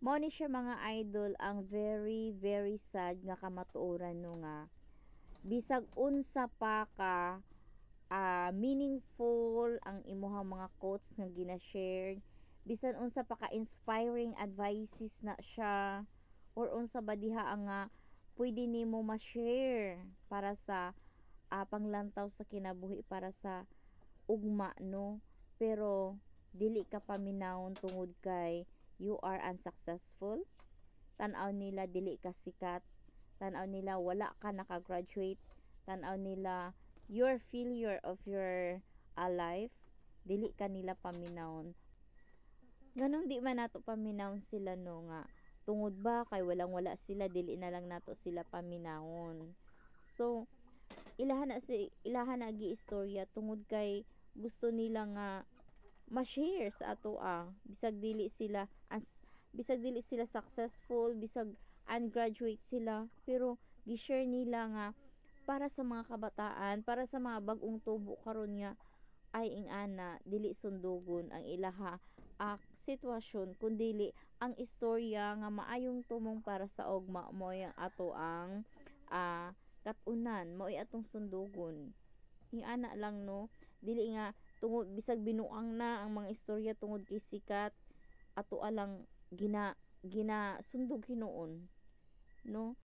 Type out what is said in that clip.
Mao ni siya mga idol ang very very sad nga kamatuoran no nga bisag unsa pa ka meaningful ang imuhang mga quotes nga gina-share, bisan unsa pa ka inspiring advices na siya or unsa ba diha ang nga pwede nimo ma-share para sa panglantaw sa kinabuhi para sa ugma no, pero dili ka paminawon tungod kay you are unsuccessful, tan-aw nila dili ka sikat, tan-aw nila wala ka naka-graduate, tan-aw nila your failure of your life, dili ka nila paminawon. Ganong di man nato paminawon sila no nga tungod ba kay walang wala sila dili na lang nato sila paminawon. So ilahan na gi istorya tungod kay gusto nila nga ma-share sa ato bisag dili sila bisag dili sila successful, bisag ungraduate sila, pero gi-share nila nga para sa mga kabataan, para sa mga bag-ong tubo karon nga ay ingana dili sundugon ang ilaha sitwasyon kundili ang istorya nga maayong tumong para sa ugma mo ang ato ang kat-unan mao'y atong sundugon ingana lang no, dili nga tungod bisag binuang na ang mga istorya tungod kay sikat ato alang gina sundog hinuon no.